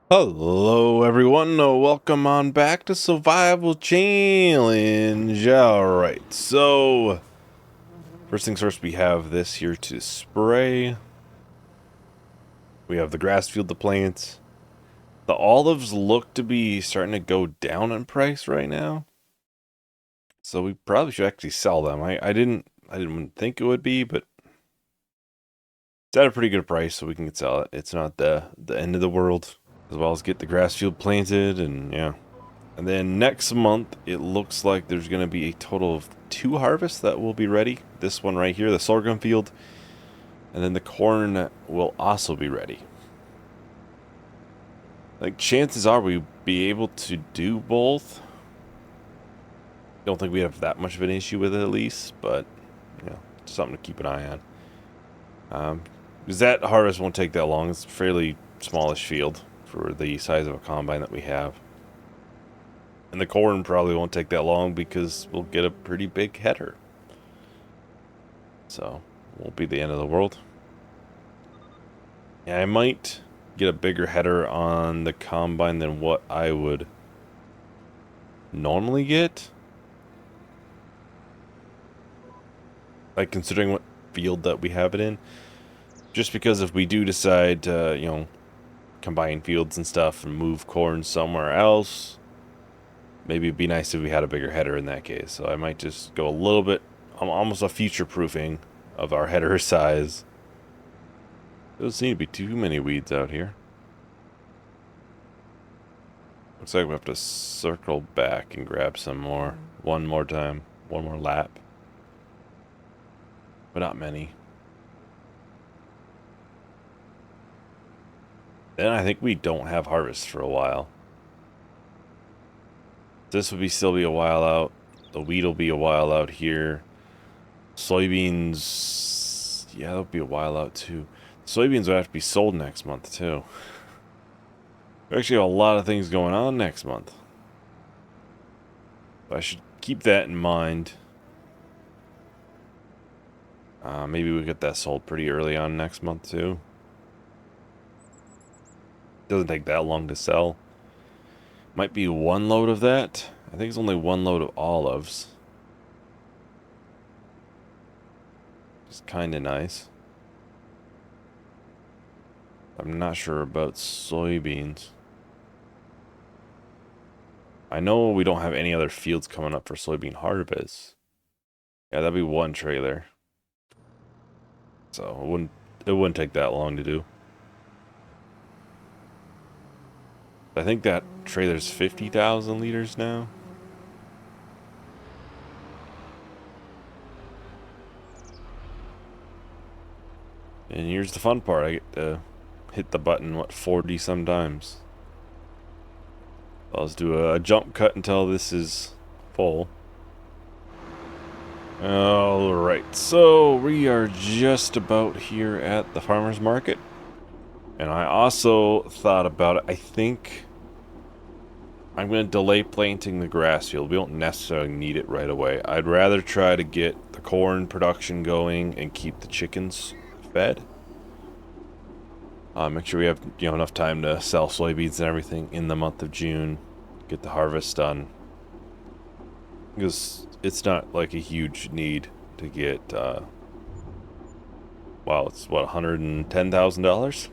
Hello everyone, welcome on back to Survival Challenge. Alright, so first things first, we have this here to spray. We have the grass field to plant. The olives look to be starting to go down in price right now. So we probably should actually sell them. I didn't think it would be, but it's at a pretty good price, so we can sell it. It's not the end of the world. As well as get the grass field planted, and yeah. And then next month, it looks like there's going to be a total of 2 harvests that will be ready. This one right here, the sorghum field. And then the corn will also be ready. Like, chances are we'll be able to do both. Don't think we have that much of an issue with it, at least. But, you know, something to keep an eye on. Because that harvest won't take that long. It's a fairly smallish field for the size of a combine that we have. And the corn probably won't take that long because we'll get a pretty big header. So, won't be the end of the world. Yeah, I might get a bigger header on the combine than what I would normally get. Like, considering what field that we have it in. Just because if we do decide to, combine fields and stuff and move corn somewhere else, maybe it'd be nice if we had a bigger header in that case. So I might just go a little bit, almost a future-proofing of our header size. Doesn't seem to be too many weeds out here. Looks like we have to circle back and grab some more. One more time. One more lap. But not many. Then I think we don't have harvest for a while. This would still be a while out. The wheat will be a while out here. Soybeans, yeah, that'll be a while out too. Soybeans would have to be sold next month too. We actually have a lot of things going on next month. But I should keep that in mind. Maybe we get that sold pretty early on next month too. Doesn't take that long to sell. Might be one load of that. I think it's only one load of olives. It's kind of nice. I'm not sure about soybeans. I know we don't have any other fields coming up for soybean harvest. Yeah, that'd be one trailer. So it wouldn't take that long to do. I think that trailer's 50,000 liters now. And here's the fun part. I get to hit the button, 40 sometimes. Let's do a jump cut until this is full. Alright, so we are just about here at the farmer's market. And I also thought about it. I think I'm going to delay planting the grass field. We don't necessarily need it right away. I'd rather try to get the corn production going and keep the chickens fed. Make sure we have enough time to sell soybeans and everything in the month of June. Get the harvest done. Because it's not like a huge need to get, wow, it's what, $110,000?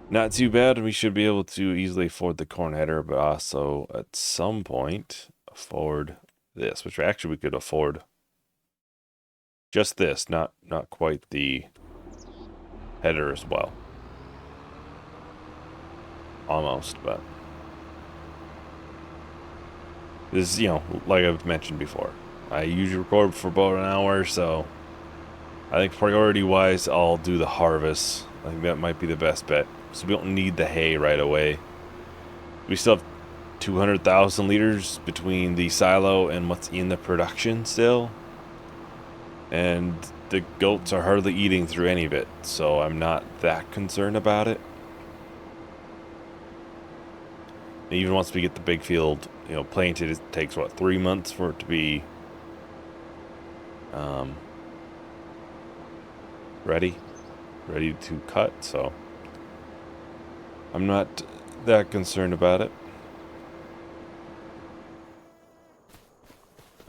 Not too bad. We should be able to easily afford the corn header, but also at some point afford this, which actually we could afford just this, not quite the header as well. Almost, but this is, like I've mentioned before, I usually record for about an hour, so I think priority-wise, I'll do the harvest. I think that might be the best bet. So we don't need the hay right away. We still have 200,000 liters between the silo and what's in the production still. And the goats are hardly eating through any of it, so I'm not that concerned about it. Even once we get the big field, planted, it takes, what, 3 months for it to be ready to cut, so I'm not that concerned about it.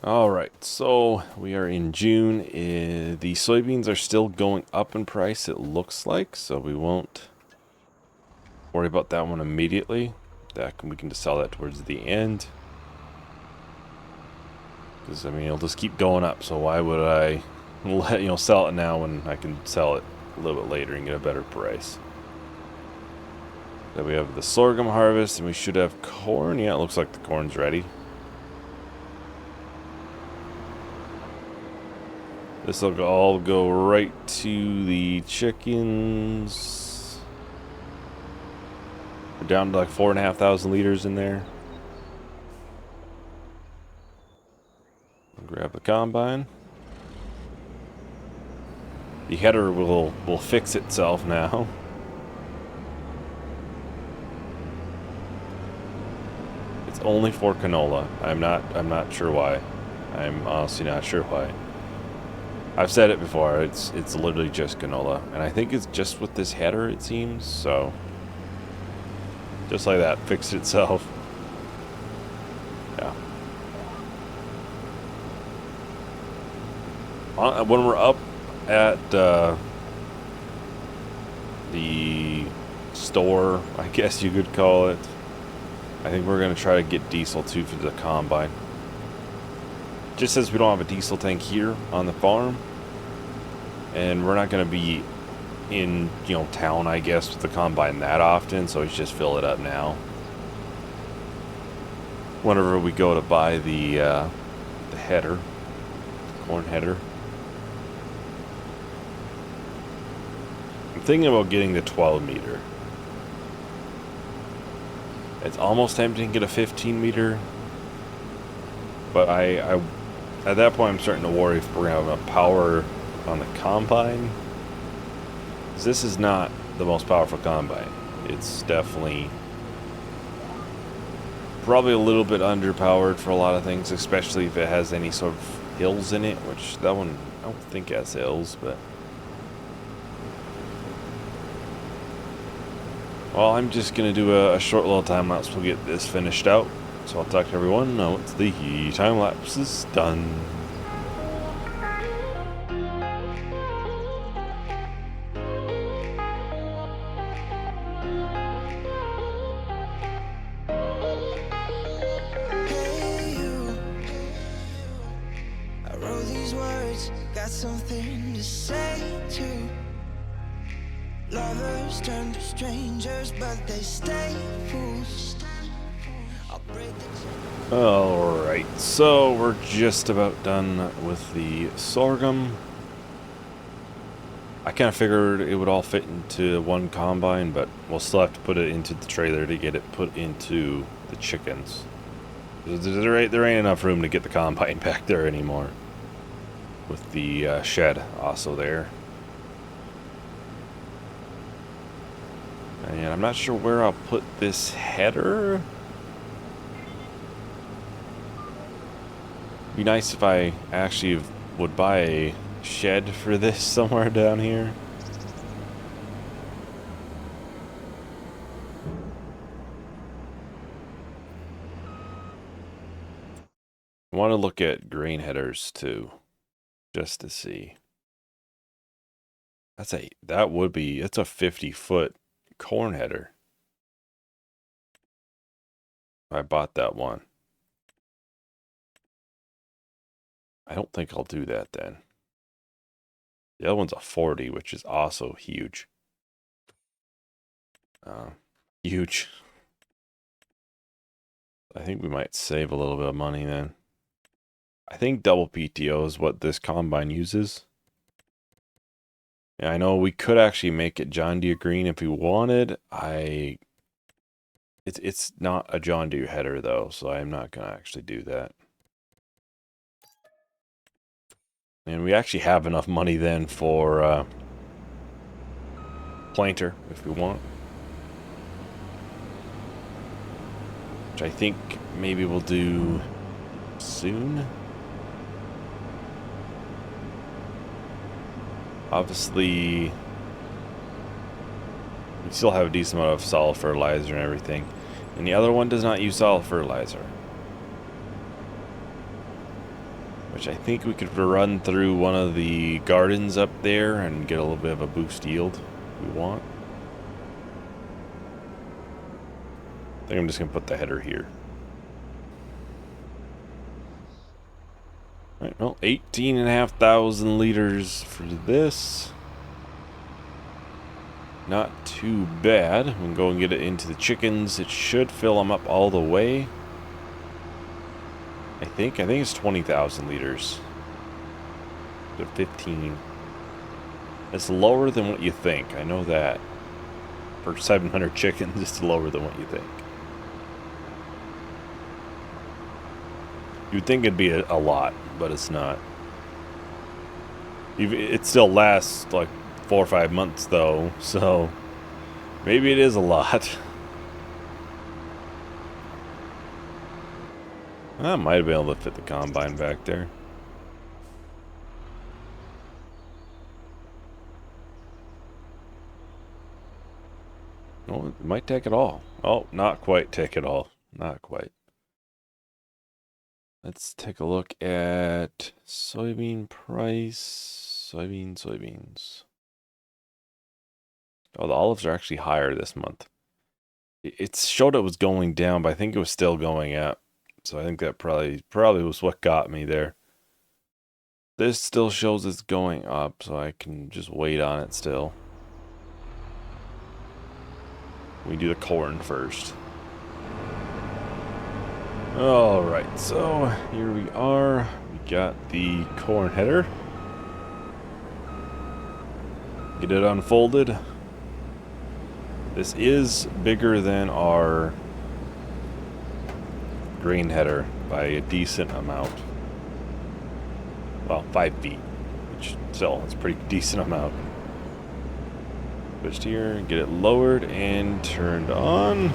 Alright, so we are in June. The soybeans are still going up in price, it looks like, so we won't worry about that one immediately. We can just sell that towards the end. Because, I mean, it'll just keep going up, so why would I sell it now when I can sell it a little bit later and get a better price? Then we have the sorghum harvest, and we should have corn. Yeah, it looks like the corn's ready. This will all go right to the chickens. We're down to like 4,500 liters in there. I'll grab the combine. The header will fix itself now. It's only for canola. I'm not sure why. I'm honestly not sure why. I've said it before, it's literally just canola. And I think it's just with this header, it seems, so. Just like that, fixed itself. Yeah. When we're up at the store, I guess you could call it, I think we're going to try to get diesel too for the combine. Just as we don't have a diesel tank here on the farm, and we're not going to be in, town, I guess, with the combine that often, so we just fill it up now. Whenever we go to buy the header, the corn header. I'm thinking about getting the 12 meter. It's almost tempting to get a 15 meter, but I at that point I'm starting to worry if we're going to have enough power on the combine. This is not the most powerful combine. It's definitely probably a little bit underpowered for a lot of things, especially if it has any sort of hills in it, which that one I don't think has hills, but well, I'm just going to do a short little time lapse. We'll get this finished out. So I'll talk to everyone once the time lapse is done. Hey you, I wrote these words, got something to say to lovers turn to strangers, but they stay fools. Alright, so we're just about done with the sorghum. I kind of figured it would all fit into one combine, but we'll still have to put it into the trailer to get it put into the chickens. There ain't enough room to get the combine back there anymore. With the shed also there. And I'm not sure where I'll put this header. Be nice if I actually would buy a shed for this somewhere down here. I want to look at grain headers too, just to see. It's a 50-foot corn header. I bought that one. I don't think I'll do that then. The other one's a 40, which is also huge. Huge. I think we might save a little bit of money then. I think double PTO is what this combine uses. Yeah, I know we could actually make it John Deere green if we wanted. It's not a John Deere header though, so I'm not gonna actually do that. And we actually have enough money then for planter if we want. Which I think maybe we'll do soon. Obviously, We still have a decent amount of solid fertilizer and everything. And the other one does not use solid fertilizer. Which I think we could run through one of the gardens up there and get a little bit of a boost yield if we want. I think I'm just going to put the header here. Alright, well, 18,500 liters for this. Not too bad. We can go and get it into the chickens. It should fill them up all the way. I think it's 20,000 liters. To 15. It's lower than what you think. I know that. For 700 chickens, it's lower than what you think. You'd think it'd be a lot, but it's not. It still lasts like 4 or 5 months though, so maybe it is a lot. I might have been able to fit the combine back there. Oh, it might take it all. Oh, not quite take it all. Not quite. Let's take a look at soybean price. Soybeans. Oh, the olives are actually higher this month. It showed it was going down, but I think it was still going up. So I think that probably was what got me there. This still shows it's going up, so I can just wait on it still. We do the corn first. Alright, so here we are. We got the corn header. Get it unfolded. This is bigger than our grain header by a decent amount. Well, 5 feet, which still is a pretty decent amount. Switched here, get it lowered and turned on.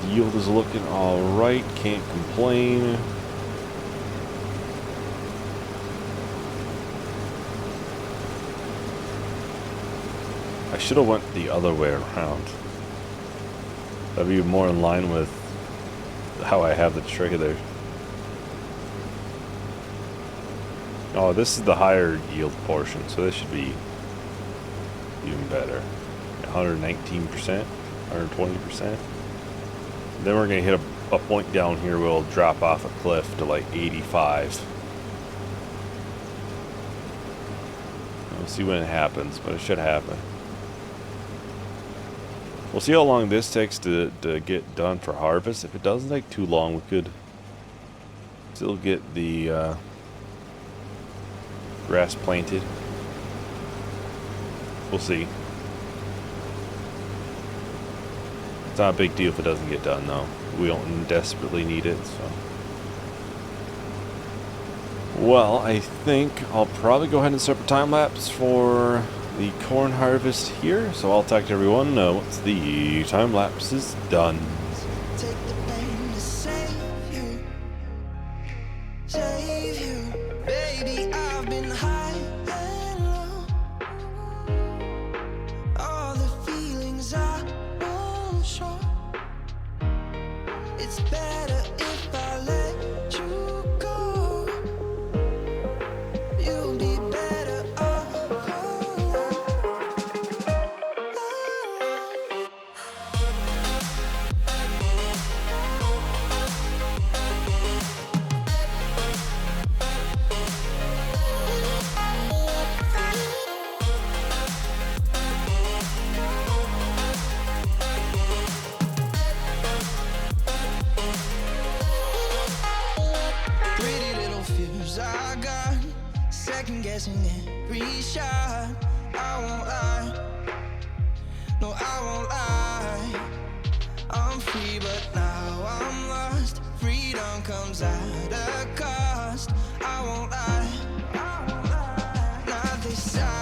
The yield is looking alright, can't complain. I should have went the other way around. That'd be more in line with how I have the trailer. Oh, this is the higher yield portion, so this should be even better. 119%, 120%. Then we're going to hit a point down here where we'll drop off a cliff to like 85. We'll see when it happens, but it should happen. We'll see how long this takes to get done for harvest. If it doesn't take too long, we could still get the grass planted. We'll see. It's not a big deal if it doesn't get done, though. We don't desperately need it, so. Well, I think I'll probably go ahead and set up a time lapse for the corn harvest here. So I'll talk to everyone once the time lapse is done. Take the pain to save you. Save you. Baby, I've been high and low. All the feelings I won't show. It's better if I let you go. You'll be better off. Pretty little fears I got, second guessing every shot. I won't lie, no I won't lie. I'm free but now I'm lost. Freedom comes at a cost. I won't lie, not this time.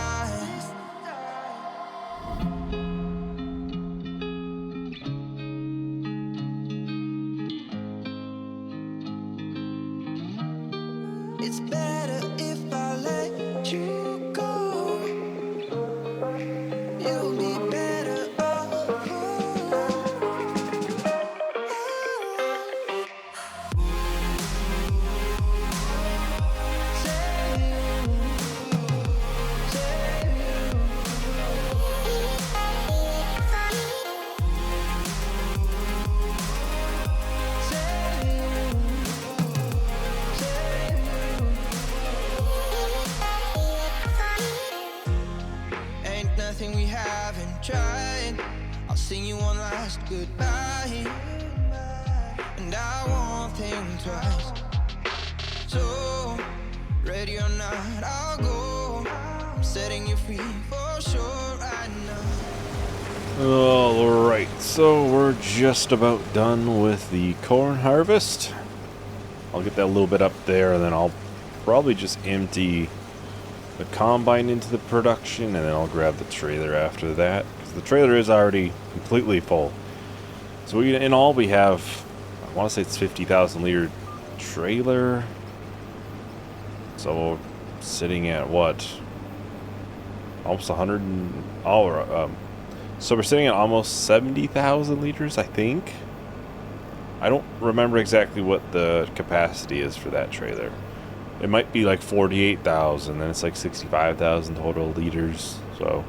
It's better if I let you go. You'll be better off. Ain't nothing we haven't tried. I'll sing you one last goodbye, and I won't think twice. So, ready or not, I'll go. I'm setting you free for sure right now. Alright, so we're just about done with the corn harvest. I'll get that little bit up there, and then I'll probably just empty the combine into the production, and then I'll grab the trailer after that, because the trailer is already completely full. So in all we have, I want to say it's 50,000 liter trailer. So sitting at what? Almost 100 and so we're sitting at almost 70,000 liters, I think. I don't remember exactly what the capacity is for that trailer. It might be like 48,000, then it's like 65,000 total liters. So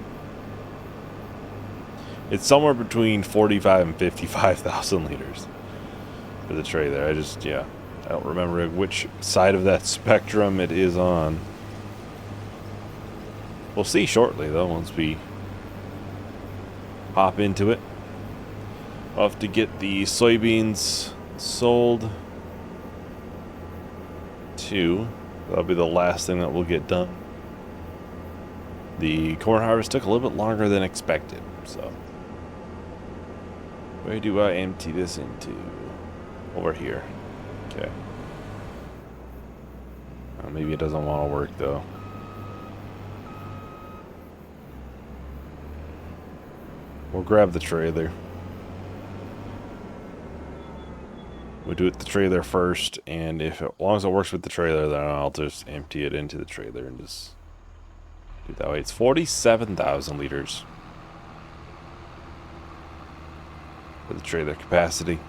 it's somewhere between 45 and 55,000 liters for the trailer. I don't remember which side of that spectrum it is on. We'll see shortly, though, once we hop into it. I'll have to get the soybeans sold too. That'll be the last thing that we'll get done. The corn harvest took a little bit longer than expected, so. Where do I empty this into? Over here. Okay. Maybe it doesn't want to work, though. We'll grab the trailer. We'll do it the trailer first, and as long as it works with the trailer, then I'll just empty it into the trailer and just do it that way. It's 47,000 liters for the trailer capacity.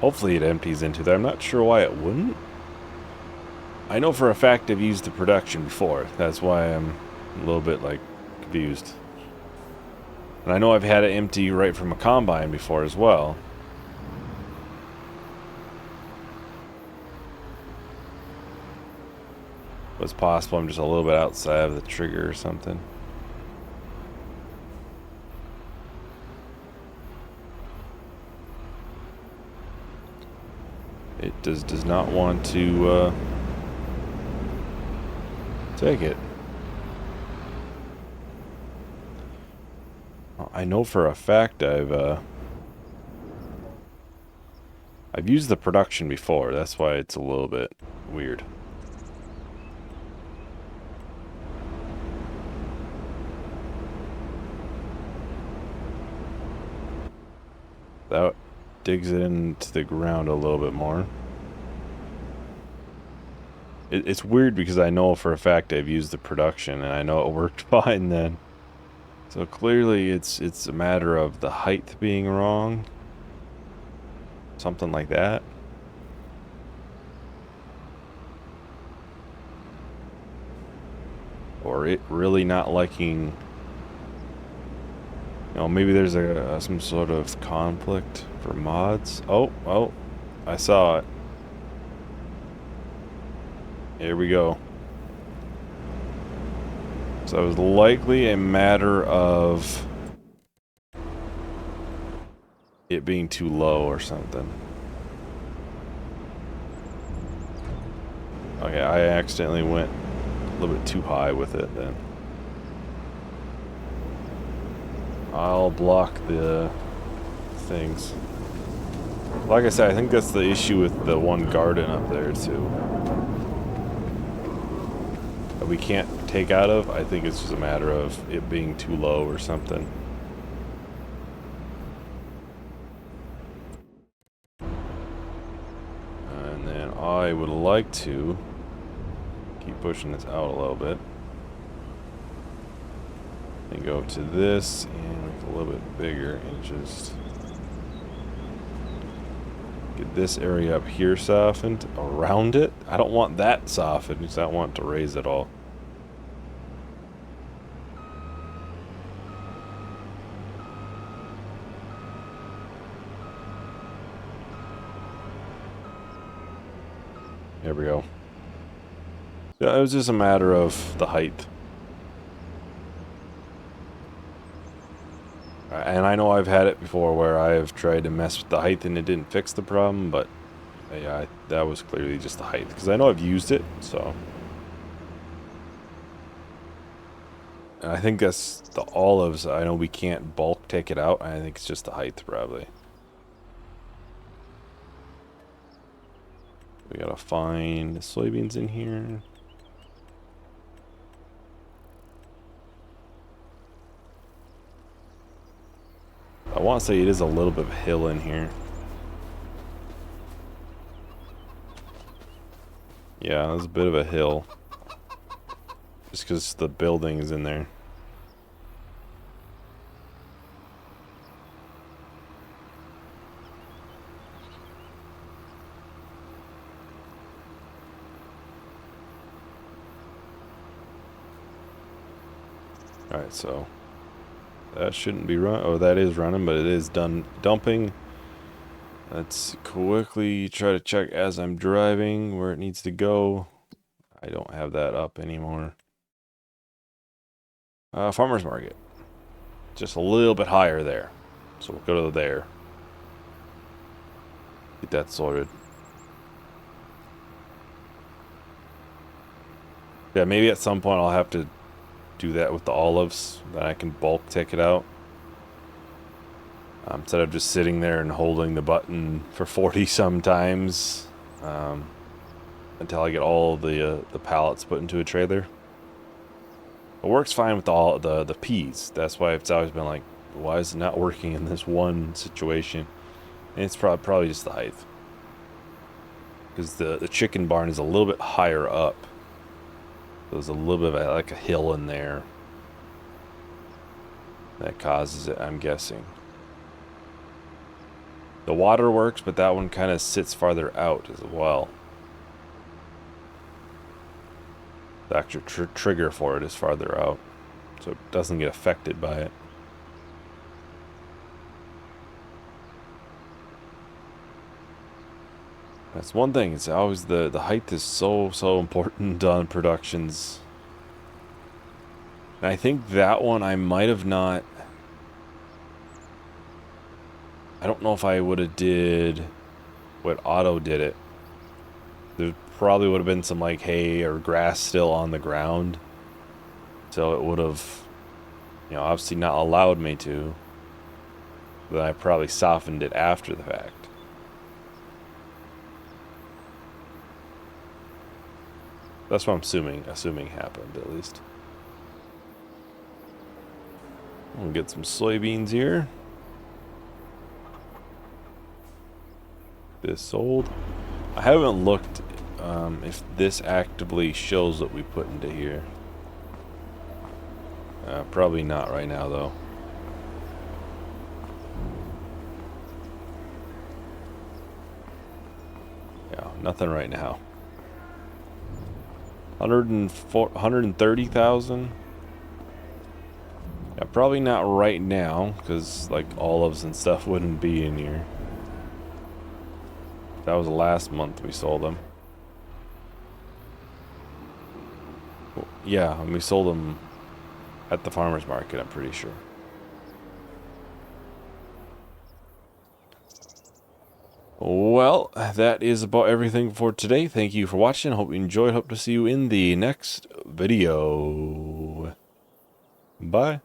Hopefully it empties into there. I'm not sure why it wouldn't. I know for a fact I've used the production before. That's why I'm a little bit, like, confused. And I know I've had it empty right from a combine before as well. But it's possible I'm just a little bit outside of the trigger or something. It does not want to take it. I know for a fact I've used the production before. That's why it's a little bit weird. That digs it into the ground a little bit more. It's weird because I know for a fact I've used the production and I know it worked fine then. So clearly it's a matter of the height being wrong. Something like that. Or it really not liking... You know, maybe there's some sort of conflict for mods. Oh, I saw it. Here we go. So it was likely a matter of it being too low or something. Okay, I accidentally went a little bit too high with it then. I'll block the things. Like I said, I think that's the issue with the one garden up there too. That we can't take out of. I think it's just a matter of it being too low or something. I would like to keep pushing this out a little bit. And go to this and make it a little bit bigger and just get this area up here softened around it. I don't want that softened, because I don't want it to raise at all. There we go. Yeah, it was just a matter of the height. And I know I've had it before where I have tried to mess with the height and it didn't fix the problem, but yeah, that was clearly just the height. Because I know I've used it, so. And I think that's the olives. I know we can't bulk take it out. I think it's just the height, probably. We gotta find the soybeans in here. I want to say it is a little bit of a hill in here. Yeah, there's a bit of a hill. Just because the building is in there. Alright, so that shouldn't be run. Oh, that is running, but it is done dumping. Let's quickly try to check as I'm driving where it needs to go. I don't have that up anymore. Farmer's Market. Just a little bit higher there. So we'll go to there. Get that sorted. Yeah, maybe at some point I'll have to do that with the olives. Then I can bulk take it out. Instead of just sitting there and holding the button for 40 sometimes. Until I get all the pallets put into a trailer. It works fine with all the peas. That's why it's always been like, why is it not working in this one situation? And it's probably just the height. Because the chicken barn is a little bit higher up. There's a little bit of like a hill in there. That causes it, I'm guessing. The water works, but that one kind of sits farther out as well. The actual trigger for it is farther out, so it doesn't get affected by it. That's one thing. It's always the height is so important on productions. And I think that one I might have not. I don't know if I would have did what Otto did it. There probably would have been some like hay or grass still on the ground, so it would have, you know, obviously not allowed me to. Then I probably softened it after the fact. That's what I'm assuming happened, at least. We'll get some soybeans here. This sold. I haven't looked if this actively shows what we put into here. Probably not right now, though. Yeah, nothing right now. 130,000. Yeah, probably not right now, because like olives and stuff wouldn't be in here. That was last month we sold them. Well, yeah, and we sold them at the farmer's market, I'm pretty sure. Well, that is about everything for today. Thank you for watching. Hope you enjoyed. Hope to see you in the next video. Bye.